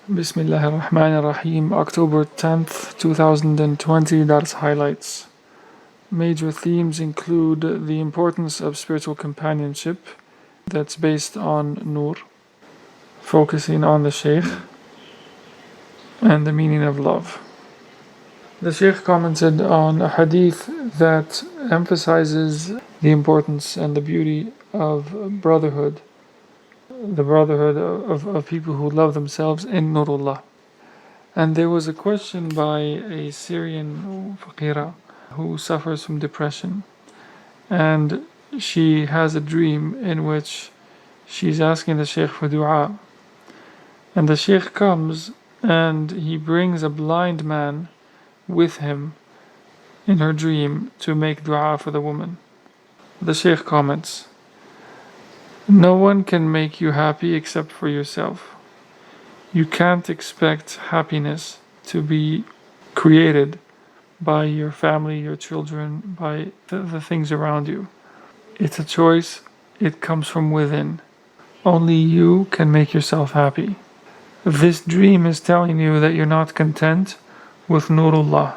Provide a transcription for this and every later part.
Bismillahirrahmanirrahim. October 10th, 2020. That's highlights. Major themes include the importance of spiritual companionship that's based on Nur, focusing on the Shaykh, and the meaning of love. The Shaykh commented on a hadith that emphasizes the importance and the beauty of brotherhood, the brotherhood of people who love themselves in Nurullah. And there was a question by a Syrian faqira who suffers from depression, and she has a dream in which she's asking the Shaykh for dua, and the Shaykh comes and he brings a blind man with him in her dream to make dua for the woman. The Shaykh comments, "No one can make you happy except for yourself. You can't expect happiness to be created by your family, your children, by the things around you. It's a choice. It comes from within. Only you can make yourself happy. This dream is telling you that you're not content with Nurullah.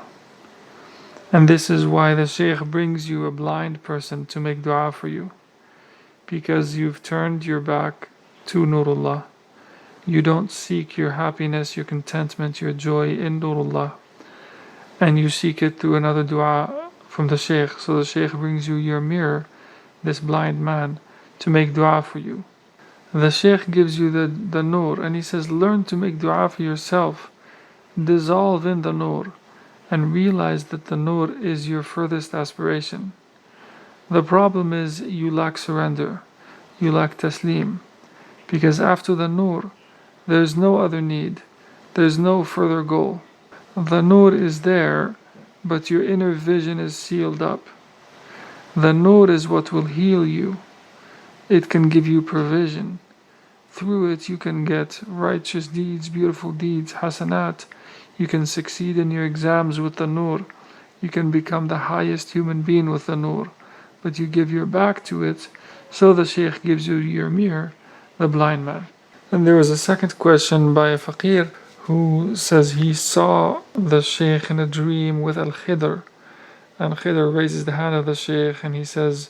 And this is why the Shaykh brings you a blind person to make dua for you. Because you've turned your back to Nurullah. You don't seek your happiness, your contentment, your joy in Nurullah. And you seek it through another dua from the Shaykh. So the Shaykh brings you your mirror, this blind man, to make dua for you. The Shaykh gives you the Nur, and he says, learn to make dua for yourself. Dissolve in the Nur, and realize that the Nur is your furthest aspiration. The problem is you lack surrender, you lack taslim, because after the Nur, there's no other need, there's no further goal. The Nur is there, but your inner vision is sealed up. The Nur is what will heal you. It can give you provision. Through it you can get righteous deeds, beautiful deeds, hasanat. You can succeed in your exams with the Nur. You can become the highest human being with the Nur. But you give your back to it, so the Shaykh gives you your mirror, the blind man. And there was a second question by a faqir who says he saw the Shaykh in a dream with al-Khidr. And Khidr raises the hand of the Shaykh and he says,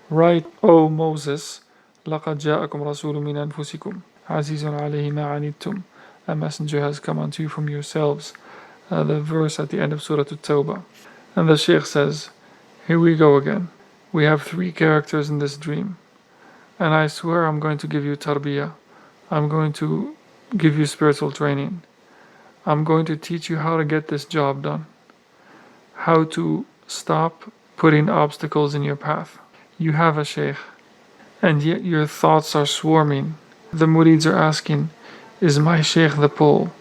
"Right, O Moses, لَقَدْ جَاءَكُمْ رَسُولٌ مِّنْ أَنفُسِكُمْ عَزِيزٌ عَلَيْهِ مَا عَنِتُّمْ. A messenger has come unto you from yourselves." The verse at the end of Surah At-Tawbah. And the Shaykh says, here we go again. We have three characters in this dream. And I swear I'm going to give you tarbiyah. I'm going to give you spiritual training. I'm going to teach you how to get this job done. How to stop putting obstacles in your path. You have a Shaykh, and yet your thoughts are swarming. The murids are asking, is my Shaykh the pole?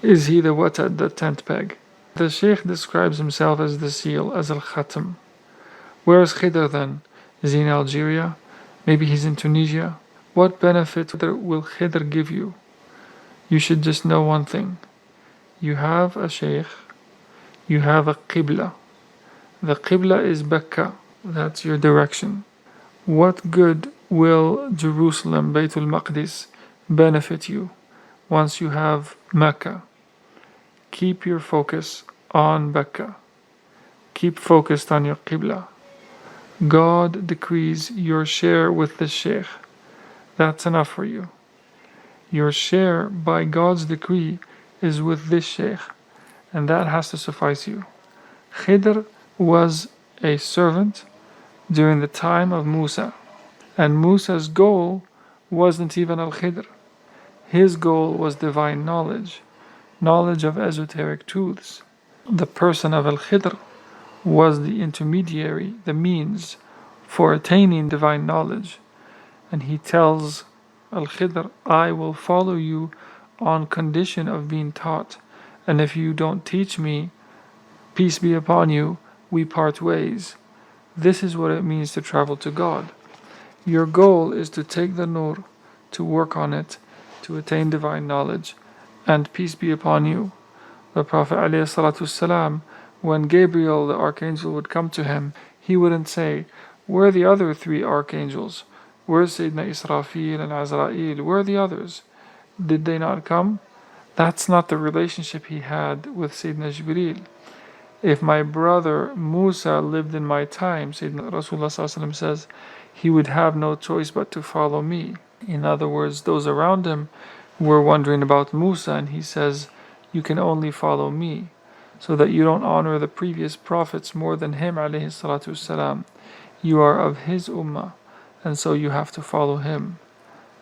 Is he the watad, the tent peg? The Shaykh describes himself as the seal, as al-Khatam. Where is Khidr then? Is he in Algeria? Maybe he's in Tunisia? What benefit will Khidr give you? You should just know one thing. You have a Shaykh. You have a Qibla. The Qibla is Becca. That's your direction. What good will Jerusalem, Baytul Maqdis, benefit you once you have Mecca? Keep your focus on Becca. Keep focused on your Qibla. God decrees your share with the Shaykh. That's enough for you. Your share by God's decree is with this Shaykh, and that has to suffice you. Khidr was a servant during the time of Musa, and Musa's goal wasn't even al-Khidr. His goal was divine knowledge, knowledge of esoteric truths. The person of al-Khidr was the intermediary, the means for attaining divine knowledge. And he tells al-Khidr, I will follow you on condition of being taught. And if you don't teach me, peace be upon you, we part ways. This is what it means to travel to God. Your goal is to take the Nur, to work on it, to attain divine knowledge, and peace be upon you. The Prophet ﷺ, when Gabriel the archangel would come to him, he wouldn't say, where are the other three archangels? Where's Sayyidina Israfil and Azrail? Where are the others? Did they not come? That's not the relationship he had with Sayyidina Jibreel. If my brother Musa lived in my time, Sayyidina Rasulullah says, he would have no choice but to follow me. In other words, those around him were wondering about Musa, and he says, you can only follow me, so that you don't honor the previous prophets more than him, alayhi salatu wasalam. You are of his ummah, and so you have to follow him.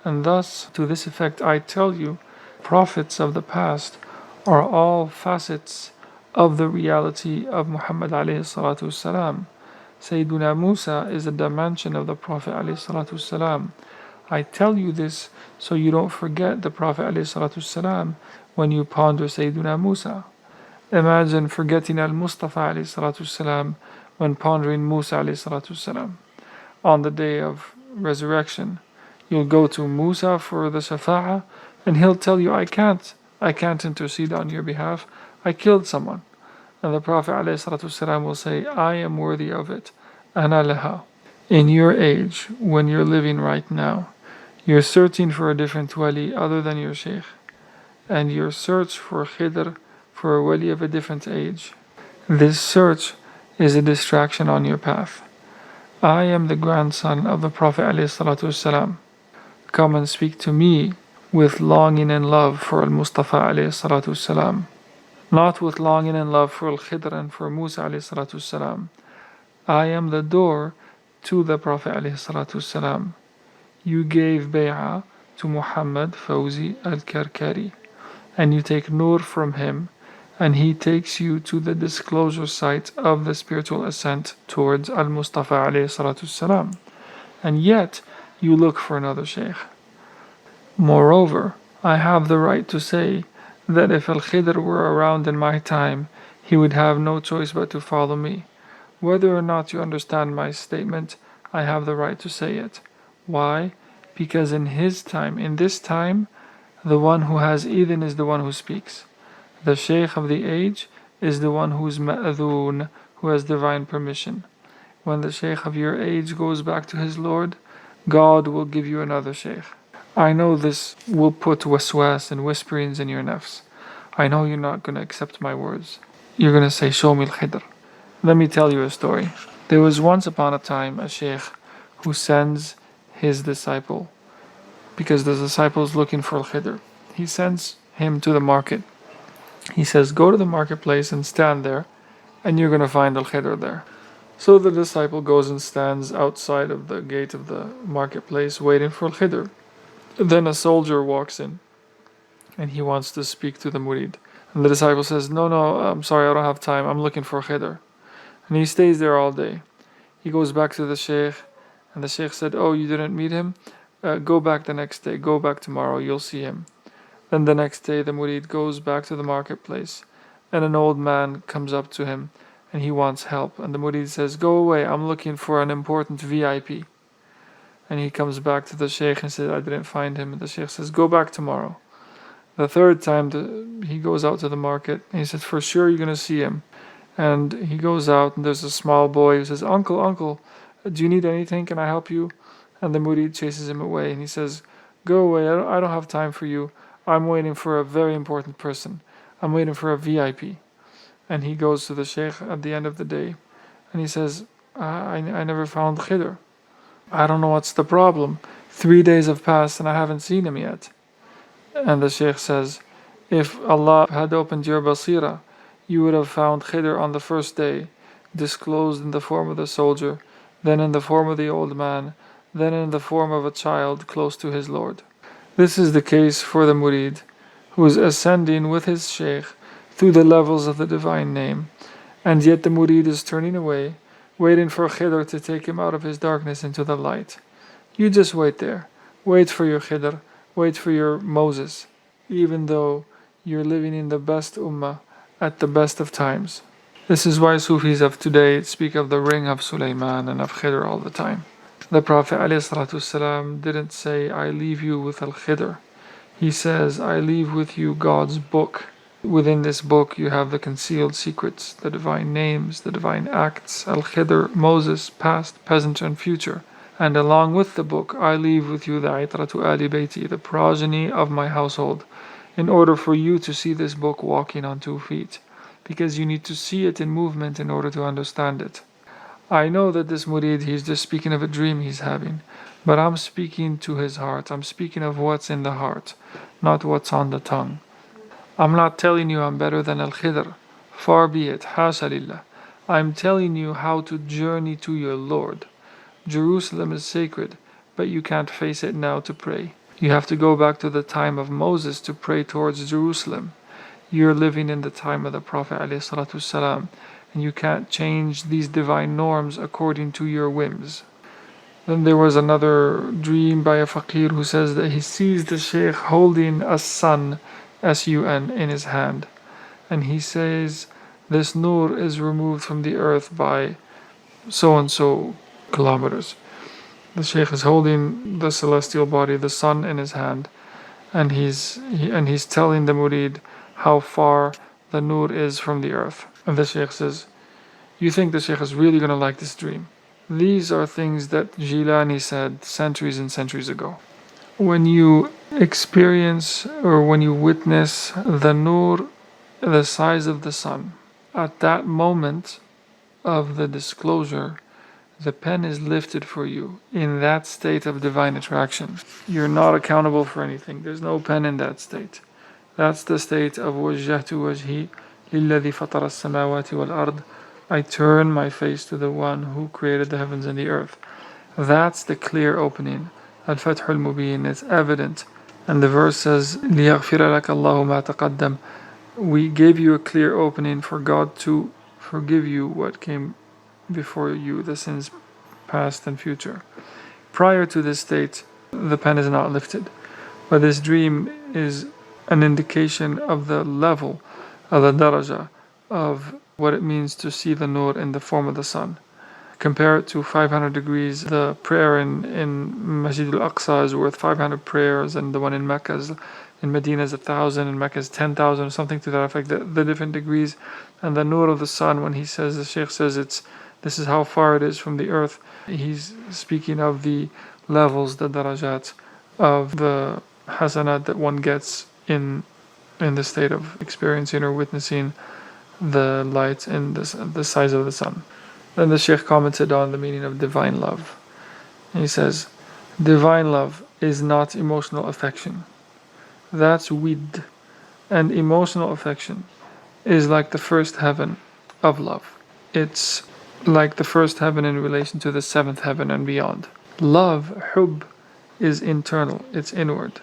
And thus, to this effect, I tell you, prophets of the past are all facets of the reality of Muhammad alayhi salatu wasalam. Sayyiduna Musa is a dimension of the Prophet alayhi salatu wasalam. I tell you this so you don't forget the Prophet ﷺ when you ponder Sayyiduna Musa. Imagine forgetting al-Mustafa ﷺ when pondering Musa ﷺ. On the day of resurrection, you'll go to Musa for the shafa'ah, and he'll tell you, I can't intercede on your behalf. I killed someone. And the Prophet ﷺ will say, I am worthy of it. Ana laha. In your age, when you're living right now, you're searching for a different wali other than your Shaykh, and your search for Khidr, for a wali of a different age. This search is a distraction on your path. I am the grandson of the Prophet ﷺ. Come and speak to me with longing and love for al-Mustafa ﷺ, not with longing and love for al-Khidr and for Musa ﷺ. I am the door to the Prophet ﷺ. You gave bay'ah to Mohamed, Faouzi, al-Karkari, and you take nur from him, and he takes you to the disclosure site of the spiritual ascent towards al-Mustafa ﷺ. And yet, you look for another Shaykh. Moreover, I have the right to say that if al-Khidr were around in my time, he would have no choice but to follow me. Whether or not you understand my statement, I have the right to say it. Why? Because in his time, in this time, the one who has idhn is the one who speaks. The Shaykh of the age is the one who is ma'adhoon, who has divine permission. When the Shaykh of your age goes back to his Lord, God will give you another Shaykh. I know this will put waswas and whisperings in your nafs. I know you're not going to accept my words. You're going to say, show me al-Khidr. Let me tell you a story. There was once upon a time a Shaykh who sends his disciple, because the disciple is looking for al-Khidr. He sends him to the market. He says, go to the marketplace and stand there, and you're going to find al-Khidr there. So the disciple goes and stands outside of the gate of the marketplace waiting for al-Khidr. Then a soldier walks in, and he wants to speak to the murid. And the disciple says, no, I'm sorry, I don't have time, I'm looking for Khidr. And he stays there all day. He goes back to the Shaykh, and the Shaykh said, oh, you didn't meet him? Go back the next day, go back tomorrow, you'll see him. Then the next day the murid goes back to the marketplace, and an old man comes up to him, and he wants help. And the murid says, go away, I'm looking for an important VIP. And he comes back to the Shaykh and says, I didn't find him. And the Shaykh says, go back tomorrow. The third time he goes out to the market, and he says, for sure you're going to see him. And he goes out, and there's a small boy who says, Uncle, do you need anything? Can I help you? And the murid chases him away, and he says, go away, I don't have time for you. I'm waiting for a very important person. I'm waiting for a VIP. And he goes to the Shaykh at the end of the day, and he says, I never found Khidr. I don't know what's the problem. 3 days have passed and I haven't seen him yet. And the Shaykh says, if Allah had opened your basira, you would have found Khidr on the first day, disclosed in the form of the soldier, then in the form of the old man, then in the form of a child close to his Lord. This is the case for the murid, who is ascending with his Shaykh through the levels of the divine name, and yet the murid is turning away, waiting for Khidr to take him out of his darkness into the light. You just wait there. Wait for your Khidr. Wait for your Moses, even though you're living in the best ummah at the best of times. This is why Sufis of today speak of the ring of Sulaiman and of Khidr all the time. The Prophet ﷺ didn't say, I leave you with al-Khidr. He says, I leave with you God's book. Within this book you have the concealed secrets, the divine names, the divine acts, al-Khidr, Moses, past, present and future. And along with the book I leave with you the Aitratu Ali Bayti, the progeny of my household. in order for you to see this book walking on 2 feet, because you need to see it in movement in order to understand it. I know that this murid, he's just speaking of a dream he's having, but I'm speaking to his heart. I'm speaking of what's in the heart, not what's on the tongue. I'm not telling you I'm better than al-Khidr. Far be it, hasha lillah. I'm telling you how to journey to your Lord. Jerusalem is sacred, but you can't face it now to pray. You have to go back to the time of Moses to pray towards Jerusalem. You're living in the time of the Prophet ﷺ, and you can't change these divine norms according to your whims. Then there was another dream by a faqir who says that he sees the Shaykh holding a sun, S-U-N, in his hand. And he says, this nur is removed from the earth by so-and-so kilometers. The Shaykh is holding the celestial body, the sun, in his hand. And he's telling the murid how far the nur is from the earth. And the Shaykh says, you think the Shaykh is really going to like this dream? These are things that Jilani said centuries and centuries ago. When you experience or when you witness the nur, the size of the sun, at that moment of the disclosure, the pen is lifted for you in that state of divine attraction. You're not accountable for anything. There's no pen in that state. That's the state of وَجَّهْتُ وَجْهِي لِلَّذِي فَطَرَ السَّمَاوَاتِ وَالْأَرْضِ. I turn my face to the one who created the heavens and the earth. That's the clear opening. Al-Fath al-Mubin, it's evident. And the verse says, لِيَغْفِرَ لَكَ اللَّهُ مَا تَقَدَّمَ. We gave you a clear opening for God to forgive you what came before you, the sins past and future. Prior to this state, the pen is not lifted. But this dream is an indication of the level, of the daraja, of what it means to see the nur in the form of the sun. Compare it to 500 degrees. The prayer in Masjid al-Aqsa is worth 500 prayers, and the one in Mecca is, in Medina is 1,000, in Mecca is 10,000, or something to that effect. The different degrees, and the nur of the sun. When he says, the Shaykh says this is how far it is from the earth. He's speaking of the levels, the darajat of the hasanat that one gets in the state of experiencing or witnessing the light in the size of the sun. Then the Shaykh commented on the meaning of divine love. And he says, divine love is not emotional affection. That's wid. And emotional affection is like the first heaven of love. It's like the first heaven in relation to the seventh heaven and beyond. Love, hub, is internal, it's inward.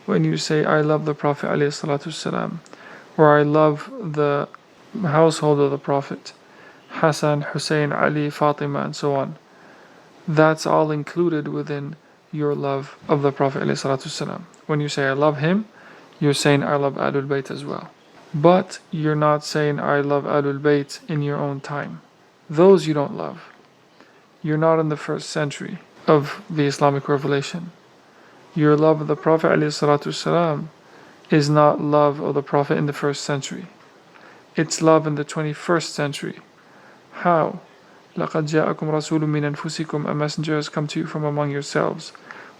When you say, I love the Prophet ﷺ, or I love the household of the Prophet, Hassan, Hussein, Ali, Fatima, and so on, that's all included within your love of the Prophet ﷺ. When you say, I love him, you're saying, I love Ahlul Bayt as well. But you're not saying, I love Ahlul Bayt in your own time. Those you don't love. You're not in the first century of the Islamic revelation. Your love of the Prophet ﷺ is not love of the Prophet in the first century. It's love in the 21st century. How? لَقَدْ جَاءَكُمْ رَسُولٌ مِّنْ أَنفُسِكُمْ. A messenger has come to you from among yourselves.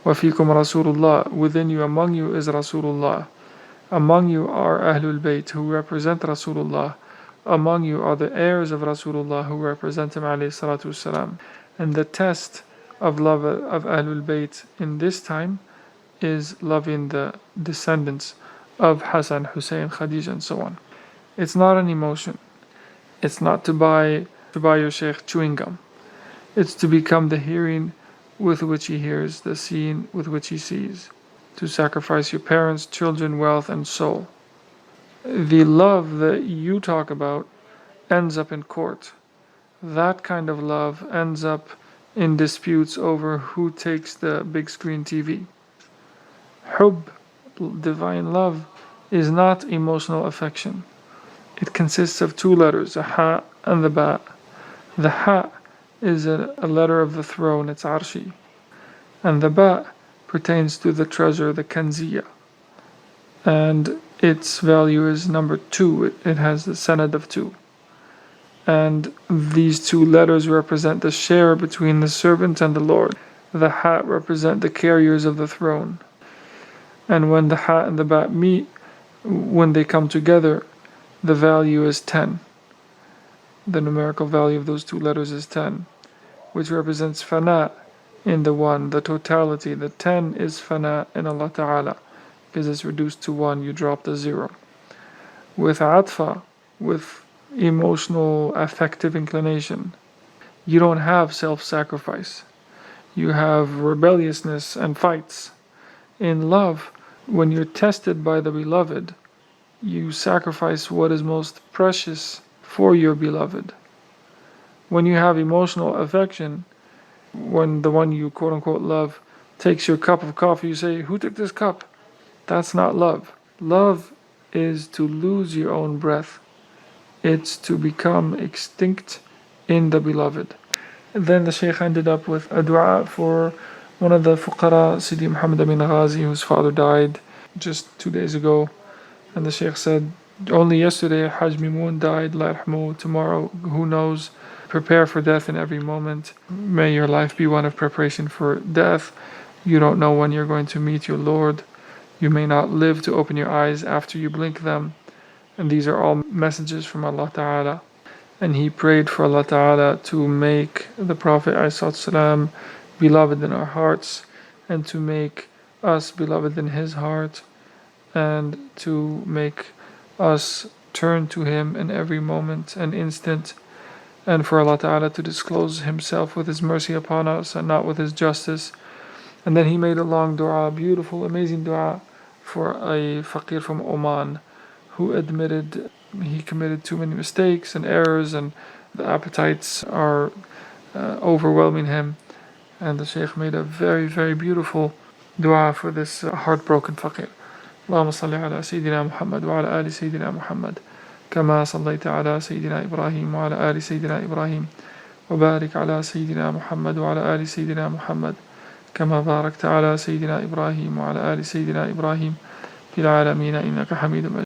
وَفِيكُمْ رَسُولُ اللَّهِ. Within you, among you, is Rasulullah. Among you are Ahlul Bayt, who represent Rasulullah. Among you are the heirs of Rasulullah, who represent him alayhi salatu wasalam. And the test of love of Ahlul Bayt in this time is loving the descendants of Hassan, Hussein, Khadija, and so on. It's not an emotion. It's not to buy your Shaykh chewing gum. It's to become the hearing with which he hears, the seeing with which he sees. To sacrifice your parents, children, wealth, and soul. The love that you talk about ends up in court. That kind of love ends up in disputes over who takes the big screen TV. Hub, divine love, is not emotional affection. It consists of two letters, a ha and the ba. The ha is a letter of the throne, it's arshi. And the ba pertains to the treasure, the kanziya. And its value is number 2. It has the sanad of 2. And these two letters represent the share between the servant and the Lord. The ha represent the carriers of the throne. And when the ha and the ba meet, when they come together, the value is 10. The numerical value of those two letters is 10, which represents fana in the one, the totality. The 10 is fana in Allah Ta'ala, because it's reduced to 1, you drop the 0. With atfa, with emotional affective inclination, you don't have self-sacrifice. You have rebelliousness and fights. In love, when you're tested by the beloved, you sacrifice what is most precious for your beloved. When you have emotional affection, when the one you quote unquote love takes your cup of coffee, you say, "Who took this cup?" That's not love. Love is to lose your own breath. It's to become extinct in the beloved. Then the Shaykh ended up with a dua for one of the fuqara, Sidi Mohamed Amin Ghazi, whose father died just 2 days ago. And the Shaykh said, only yesterday Hajj Mimoon died, Allah yarhamu, tomorrow, who knows? Prepare for death in every moment. May your life be one of preparation for death. You don't know when you're going to meet your Lord. You may not live to open your eyes after you blink them. And these are all messages from Allah Ta'ala. And he prayed for Allah Ta'ala to make the Prophet ﷺ beloved in our hearts, and to make us beloved in his heart, and to make us turn to him in every moment and instant, and for Allah Ta'ala to disclose himself with his mercy upon us and not with his justice. And then he made a long dua, beautiful, amazing dua, for a faqir from Oman who admitted he committed too many mistakes and errors, and the appetites are overwhelming him. And the Shaykh made a very, very beautiful dua for this heartbroken faqir. اللهم صل على سيدنا محمد وعلى آل سيدنا محمد كما صليت على سيدنا إبراهيم وعلى آل سيدنا إبراهيم وبارك على سيدنا محمد وعلى آل سيدنا محمد كما باركت على سيدنا إبراهيم وعلى آل سيدنا إبراهيم في العالمين إنك حميد مجيد.